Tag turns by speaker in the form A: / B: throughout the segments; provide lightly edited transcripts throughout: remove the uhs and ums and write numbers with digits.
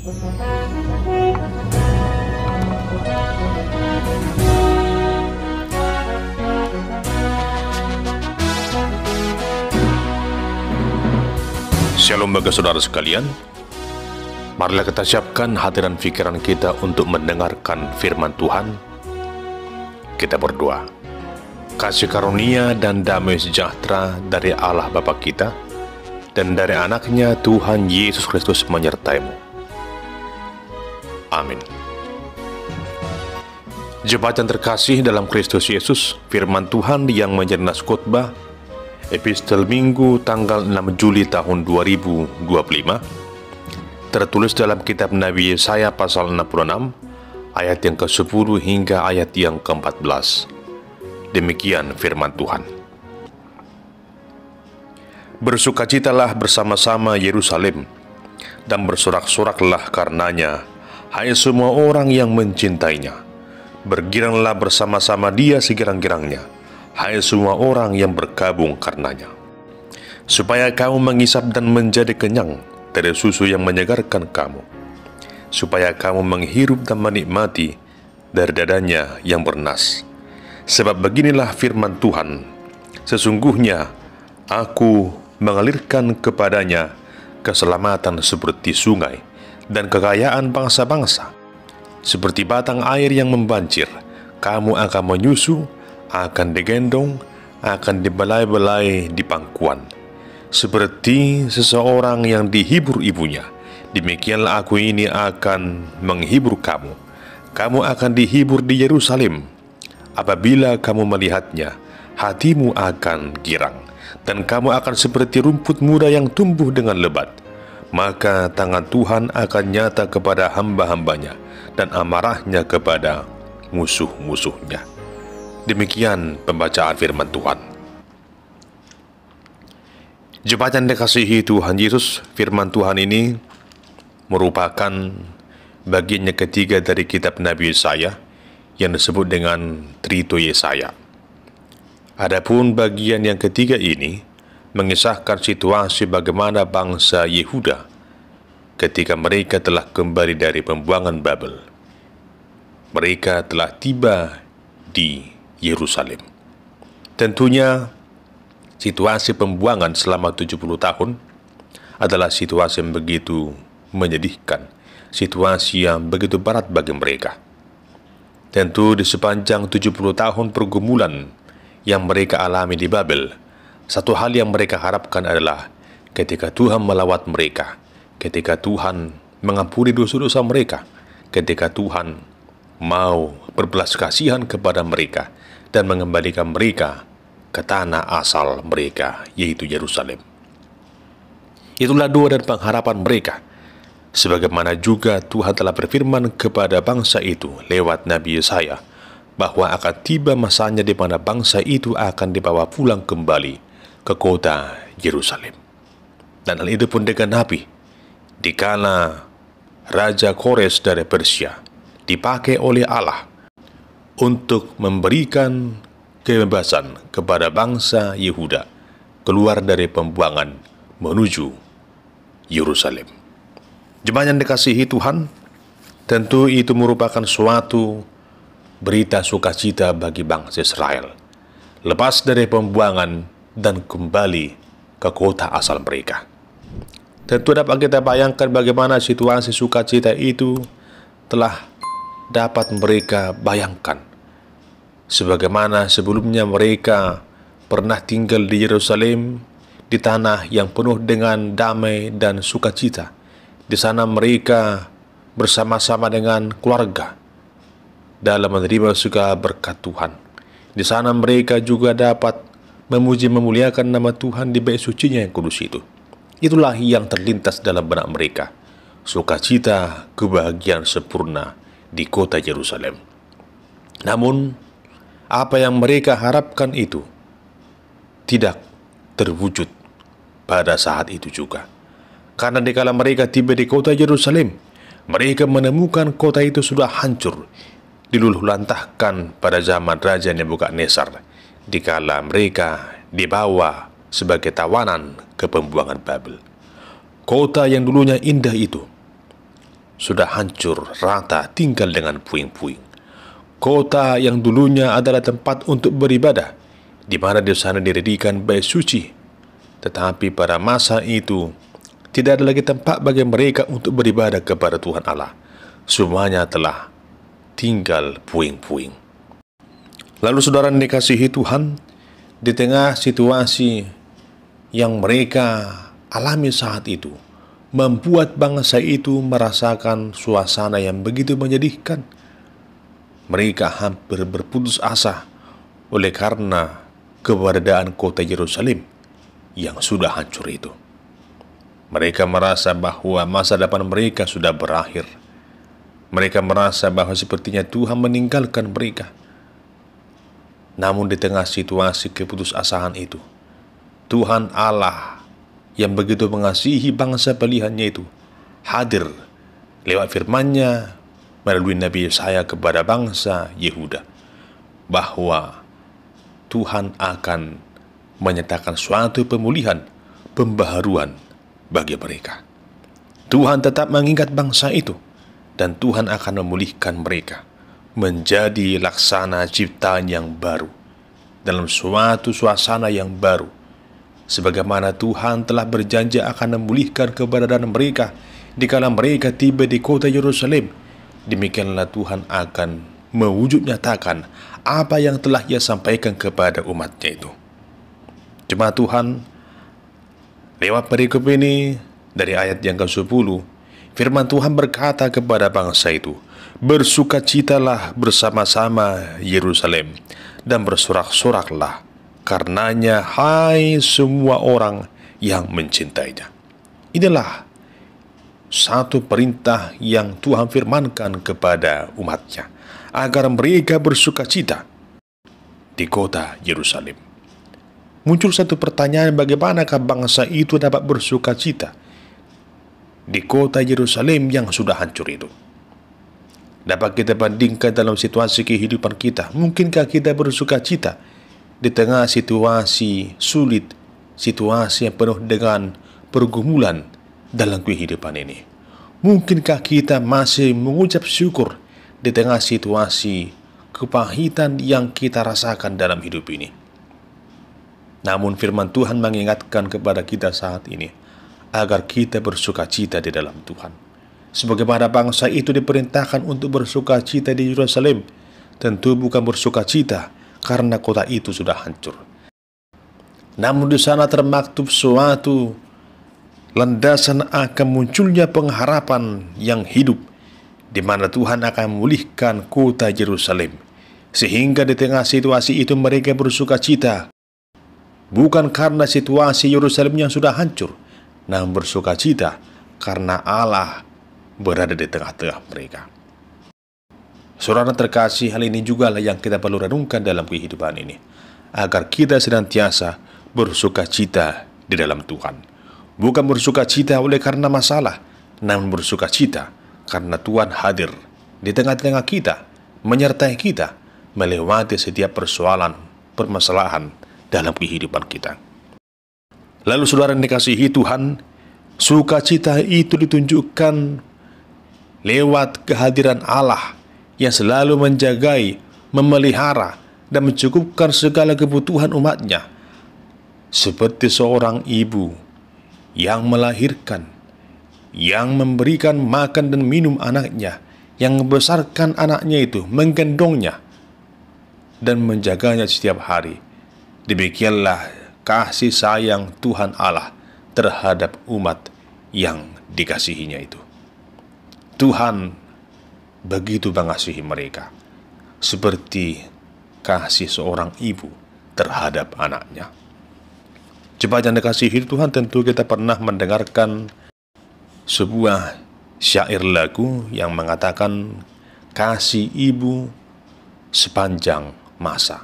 A: Shalom bagi saudara sekalian. Marilah kita siapkan hati dan pikiran kita untuk mendengarkan firman Tuhan. Kita berdoa. Kasih karunia dan damai sejahtera dari Allah Bapa kita dan dari anaknya Tuhan Yesus Kristus menyertaimu. Amin. Jemaat yang terkasih dalam Kristus Yesus, firman Tuhan yang menjadi nas khotbah Epistel Minggu tanggal 6 Juli tahun 2025 tertulis dalam kitab Nabi Yesaya pasal 66 ayat yang ke-10 hingga ayat yang ke-14. Demikian firman Tuhan. Bersukacitalah bersama-sama Yerusalem dan bersorak-soraklah karenanya, hai semua orang yang mencintainya. Bergiranglah bersama-sama dia segirang-girangnya, hai semua orang yang berkabung karenanya. Supaya kamu mengisap dan menjadi kenyang dari susu yang menyegarkan kamu, supaya kamu menghirup dan menikmati dari dadanya yang bernas. Sebab beginilah firman Tuhan, sesungguhnya aku mengalirkan kepadanya keselamatan seperti sungai dan kekayaan bangsa-bangsa. Seperti batang air yang membanjir, kamu akan menyusu, akan digendong, akan dibelai-belai di pangkuan. Seperti seseorang yang dihibur ibunya, demikianlah aku ini akan menghibur kamu. Kamu akan dihibur di Yerusalem. Apabila kamu melihatnya, hatimu akan girang, dan kamu akan seperti rumput muda yang tumbuh dengan lebat. Maka tangan Tuhan akan nyata kepada hamba-hambanya, dan amarahnya kepada musuh-musuhnya. Demikian pembacaan firman Tuhan. Jemaat yang dikasihi Tuhan Yesus, firman Tuhan ini merupakan bagian yang ketiga dari kitab Nabi Yesaya yang disebut dengan Trito Yesaya. Adapun bagian yang ketiga ini mengisahkan situasi bagaimana bangsa Yehuda ketika mereka telah kembali dari pembuangan Babel. Mereka telah tiba di Yerusalem. Tentunya situasi pembuangan selama 70 tahun adalah situasi yang begitu menyedihkan, situasi yang begitu berat bagi mereka. Tentu di sepanjang 70 tahun pergumulan yang mereka alami di Babel, satu hal yang mereka harapkan adalah ketika Tuhan melawat mereka, ketika Tuhan mengampuni dosa-dosa mereka, ketika Tuhan mau berbelas kasihan kepada mereka dan mengembalikan mereka ke tanah asal mereka, yaitu Yerusalem. Itulah doa dan pengharapan mereka. Sebagaimana juga Tuhan telah berfirman kepada bangsa itu lewat Nabi Yesaya, bahwa akan tiba masanya di mana bangsa itu akan dibawa pulang kembali ke kota Yerusalem. Dan hal itu pun digenapi dikala Raja Kores dari Persia dipakai oleh Allah untuk memberikan kebebasan kepada bangsa Yehuda keluar dari pembuangan menuju Yerusalem. Jemaat yang dikasihi Tuhan, tentu itu merupakan suatu berita sukacita bagi bangsa Israel, lepas dari pembuangan dan kembali ke kota asal mereka. Tentu dapat kita bayangkan bagaimana situasi sukacita itu telah dapat mereka bayangkan. Sebagaimana sebelumnya mereka pernah tinggal di Yerusalem, di tanah yang penuh dengan damai dan sukacita. Di sana mereka bersama-sama dengan keluarga dalam menerima segala berkat Tuhan. Di sana mereka juga dapat memuji memuliakan nama Tuhan di bait sucinya yang kudus itu. Itulah yang terlintas dalam benak mereka, sukacita kebahagiaan sempurna di kota Yerusalem. Namun, apa yang mereka harapkan itu tidak terwujud pada saat itu juga. Karena dikala mereka tiba di kota Yerusalem, mereka menemukan kota itu sudah hancur, diluluhlantahkan pada zaman Raja Nebukadnezar, dikala mereka dibawa sebagai tawanan ke pembuangan Babel. Kota yang dulunya indah itu sudah hancur rata, tinggal dengan puing-puing. Kota yang dulunya adalah tempat untuk beribadah, di mana di sana didirikan bait suci, tetapi pada masa itu tidak ada lagi tempat bagi mereka untuk beribadah kepada Tuhan Allah. Semuanya telah tinggal puing-puing. Lalu saudara dikasihi Tuhan, di tengah situasi yang mereka alami saat itu, membuat bangsa itu merasakan suasana yang begitu menyedihkan. Mereka hampir berputus asa oleh karena keberadaan kota Yerusalem yang sudah hancur itu. Mereka merasa bahwa masa depan mereka sudah berakhir. Mereka merasa bahwa sepertinya Tuhan meninggalkan mereka. Namun di tengah situasi keputusasaan itu, Tuhan Allah yang begitu mengasihi bangsa pilihannya itu hadir lewat firman-Nya melalui Nabi Yesaya kepada bangsa Yehuda, bahwa Tuhan akan menyatakan suatu pemulihan, pembaharuan bagi mereka. Tuhan tetap mengingat bangsa itu, dan Tuhan akan memulihkan mereka menjadi laksana ciptaan yang baru, dalam suatu suasana yang baru, sebagaimana Tuhan telah berjanji akan memulihkan keberadaan mereka dikala mereka tiba di kota Yerusalem. Demikianlah Tuhan akan mewujud nyatakan apa yang telah Ia sampaikan kepada umat-Nya itu. Jemaat Tuhan, lewat perikop ini dari ayat yang ke-10, firman Tuhan berkata kepada bangsa itu, "Bersukacitalah bersama-sama Yerusalem, dan bersorak-soraklah karenanya, hai semua orang yang mencintainya." Inilah satu perintah yang Tuhan firmankan kepada umat-Nya, agar mereka bersukacita di kota Yerusalem. Muncul satu pertanyaan, bagaimanakah bangsa itu dapat bersukacita di kota Yerusalem yang sudah hancur itu? Dapat kita bandingkan dalam situasi kehidupan kita. Mungkinkah kita bersukacita di tengah situasi sulit, situasi yang penuh dengan pergumulan dalam kehidupan ini? Mungkinkah kita masih mengucap syukur di tengah situasi kepahitan yang kita rasakan dalam hidup ini? Namun firman Tuhan mengingatkan kepada kita saat ini agar kita bersukacita di dalam Tuhan. Sebagaimana bangsa itu diperintahkan untuk bersukacita di Yerusalem, tentu bukan bersukacita karena kota itu sudah hancur. Namun di sana termaktub suatu landasan akan munculnya pengharapan yang hidup, di mana Tuhan akan memulihkan kota Yerusalem, sehingga di tengah situasi itu mereka bersukacita, bukan karena situasi Yerusalem yang sudah hancur, namun bersukacita karena Allah berada di tengah-tengah mereka. Saudara terkasih, hal ini juga lah yang kita perlu renungkan dalam kehidupan ini, agar kita senantiasa bersukacita di dalam Tuhan. Bukan bersukacita oleh karena masalah, namun bersukacita karena Tuhan hadir di tengah-tengah kita, menyertai kita, melewati setiap persoalan, permasalahan dalam kehidupan kita. Lalu saudara yang dikasihi Tuhan, sukacita itu ditunjukkan lewat kehadiran Allah yang selalu menjagai, memelihara, dan mencukupkan segala kebutuhan umat-Nya. Seperti seorang ibu yang melahirkan, yang memberikan makan dan minum anaknya, yang membesarkan anaknya itu, menggendongnya, dan menjaganya setiap hari. Demikianlah kasih sayang Tuhan Allah terhadap umat yang dikasihinya itu. Tuhan begitu mengasihi mereka, seperti kasih seorang ibu terhadap anaknya. Jemaat yang dikasihi Tuhan, tentu kita pernah mendengarkan sebuah syair lagu yang mengatakan kasih ibu sepanjang masa.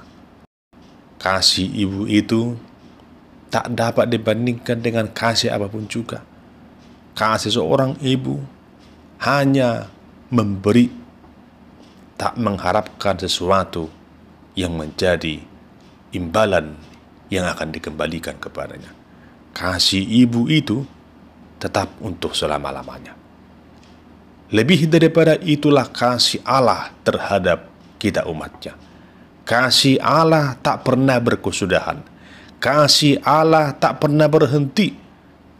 A: Kasih ibu itu tak dapat dibandingkan dengan kasih apapun juga. Kasih seorang ibu hanya memberi, tak mengharapkan sesuatu yang menjadi imbalan yang akan dikembalikan kepadanya. Kasih ibu itu tetap untuk selama-lamanya. Lebih daripada itulah kasih Allah terhadap kita umatnya. Kasih Allah tak pernah berkesudahan. Kasih Allah tak pernah berhenti.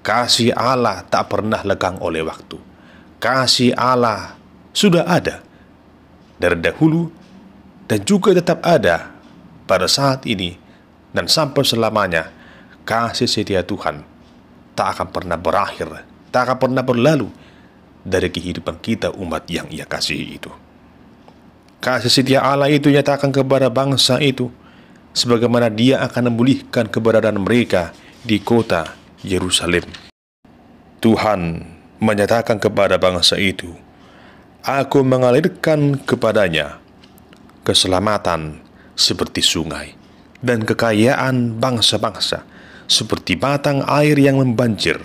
A: Kasih Allah tak pernah lekang oleh waktu. Kasih Allah sudah ada dari dahulu dan juga tetap ada pada saat ini dan sampai selamanya. Kasih setia Tuhan tak akan pernah berakhir, tak akan pernah berlalu dari kehidupan kita umat yang Ia kasihi itu. Kasih setia Allah itu nyatakan kepada bangsa itu, sebagaimana Dia akan memulihkan keberadaan mereka di kota Yerusalem. Tuhan menyatakan kepada bangsa itu, Aku mengalirkan kepadanya keselamatan seperti sungai, dan kekayaan bangsa-bangsa seperti batang air yang membanjir.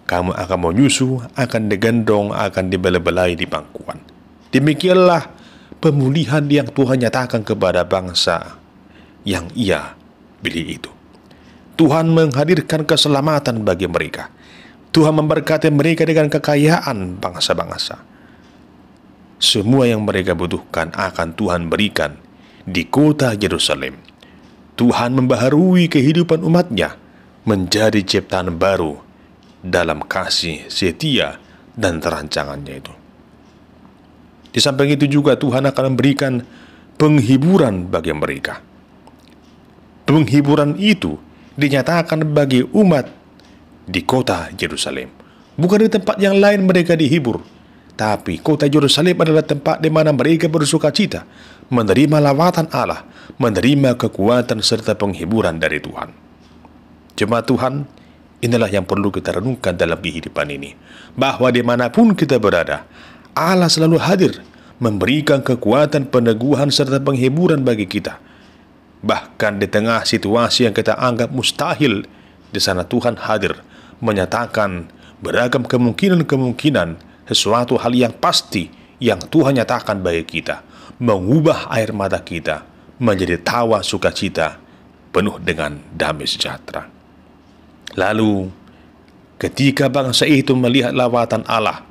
A: Kamu akan menyusu, akan digendong, akan dibelai-belai di pangkuan. Demikianlah pemulihan yang Tuhan nyatakan kepada bangsa yang Ia pilih itu. Tuhan menghadirkan keselamatan bagi mereka. Tuhan memberkati mereka dengan kekayaan bangsa-bangsa. Semua yang mereka butuhkan akan Tuhan berikan di kota Yerusalem. Tuhan membaharui kehidupan umatnya menjadi ciptaan baru dalam kasih setia dan terancangannya itu. Di samping itu juga Tuhan akan memberikan penghiburan bagi mereka. Penghiburan itu dinyatakan bagi umat di kota Yerusalem. Bukan di tempat yang lain mereka dihibur, tapi kota Yerusalem adalah tempat di mana mereka bersuka cita, menerima lawatan Allah, menerima kekuatan serta penghiburan dari Tuhan. Jemaat Tuhan, inilah yang perlu kita renungkan dalam kehidupan ini, bahwa dimanapun kita berada, Allah selalu hadir, memberikan kekuatan, peneguhan, serta penghiburan bagi kita. Bahkan di tengah situasi yang kita anggap mustahil, di sana Tuhan hadir, menyatakan beragam kemungkinan-kemungkinan, sesuatu hal yang pasti yang Tuhan nyatakan bagi kita, mengubah air mata kita menjadi tawa sukacita, penuh dengan damai sejahtera. Lalu, ketika bangsa itu melihat lawatan Allah,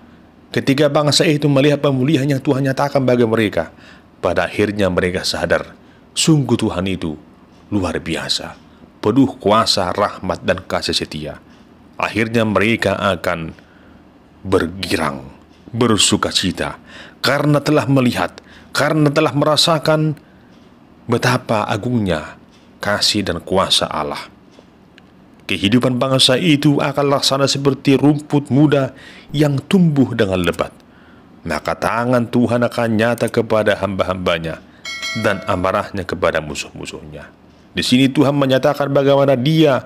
A: ketika bangsa itu melihat pemulihan yang Tuhan nyatakan bagi mereka, pada akhirnya mereka sadar, sungguh Tuhan itu luar biasa, penuh kuasa, rahmat, dan kasih setia. Akhirnya mereka akan bergirang, bersukacita, karena telah melihat, karena telah merasakan betapa agungnya kasih dan kuasa Allah. Kehidupan bangsa itu akan laksana seperti rumput muda yang tumbuh dengan lebat. Maka tangan Tuhan akan nyata kepada hamba-hambanya dan amarahnya kepada musuh-musuhnya. Di sini Tuhan menyatakan bagaimana Dia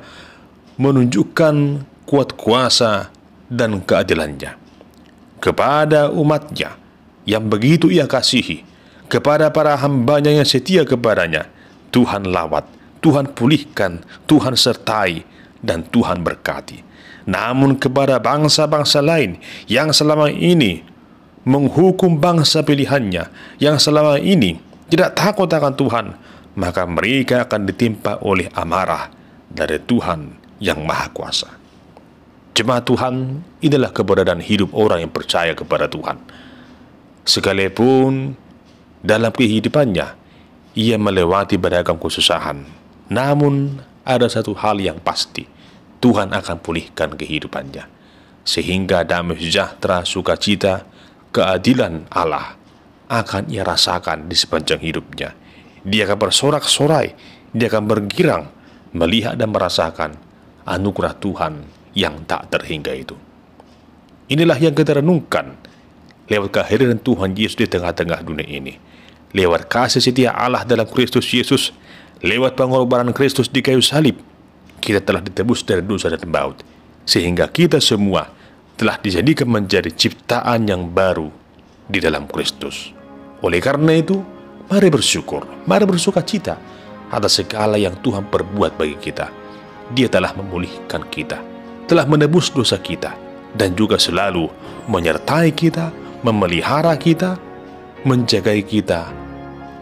A: menunjukkan kuat kuasa dan keadilannya kepada umatnya yang begitu Ia kasihi, kepada para hambanya yang setia kepadanya. Tuhan lawat, Tuhan pulihkan, Tuhan sertai, dan Tuhan berkati. Namun kepada bangsa-bangsa lain yang selama ini menghukum bangsa pilihannya, yang selama ini tidak takut akan Tuhan, maka mereka akan ditimpa oleh amarah dari Tuhan yang Maha Kuasa. Jemaat Tuhan, inilah keberadaan hidup orang yang percaya kepada Tuhan. Sekalipun dalam kehidupannya ia melewati beragam kesusahan, namun ada satu hal yang pasti, Tuhan akan pulihkan kehidupannya, sehingga damai sejahtera, sukacita, keadilan Allah akan ia rasakan di sepanjang hidupnya. Dia akan bersorak-sorai, dia akan bergirang, melihat dan merasakan anugerah Tuhan yang tak terhingga itu. Inilah yang kita renungkan lewat kehadiran Tuhan Yesus di tengah-tengah dunia ini, lewat kasih setia Allah dalam Kristus Yesus, lewat pengorbanan Kristus di kayu salib. Kita telah ditebus dari dosa dan maut, sehingga kita semua telah dijadikan menjadi ciptaan yang baru di dalam Kristus. Oleh karena itu, mari bersyukur, mari bersukacita atas segala yang Tuhan perbuat bagi kita. Dia telah memulihkan kita, telah menebus dosa kita, dan juga selalu menyertai kita, memelihara kita, menjagai kita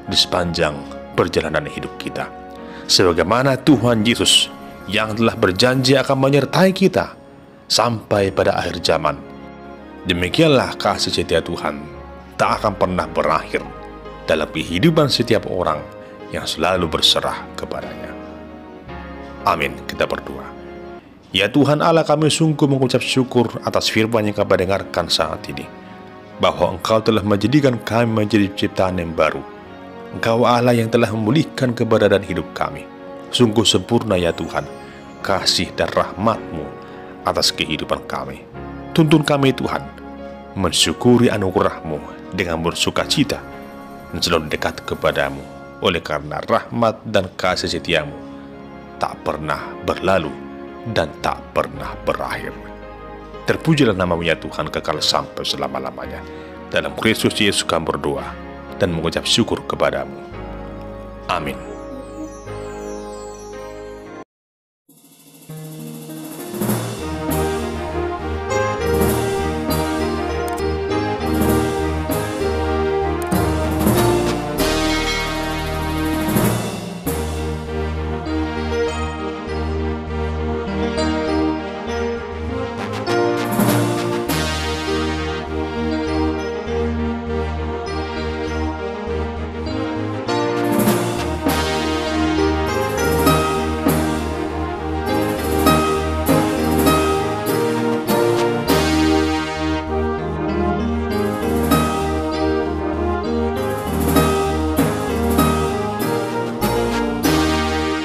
A: di sepanjang perjalanan hidup kita. Sebagaimana Tuhan Yesus yang telah berjanji akan menyertai kita sampai pada akhir zaman. Demikianlah kasih setia Tuhan tak akan pernah berakhir dalam kehidupan setiap orang yang selalu berserah kepadanya. Amin. Kita berdoa. Ya Tuhan Allah, kami sungguh mengucap syukur atas firman yang kami dengarkan saat ini, bahwa Engkau telah menjadikan kami menjadi ciptaan yang baru. Engkau Allah yang telah memulihkan keberadaan hidup kami. Sungguh sempurna ya Tuhan kasih dan rahmat-Mu atas kehidupan kami. Tuntun kami Tuhan mensyukuri anugerah-Mu dengan bersuka cita dan selalu dekat kepadamu, oleh karena rahmat dan kasih setia-Mu tak pernah berlalu dan tak pernah berakhir. Terpujilah nama-Mu ya Tuhan kekal sampai selama-lamanya. Dalam Kristus Yesus kami berdoa dan mengucap syukur kepadamu. Amin.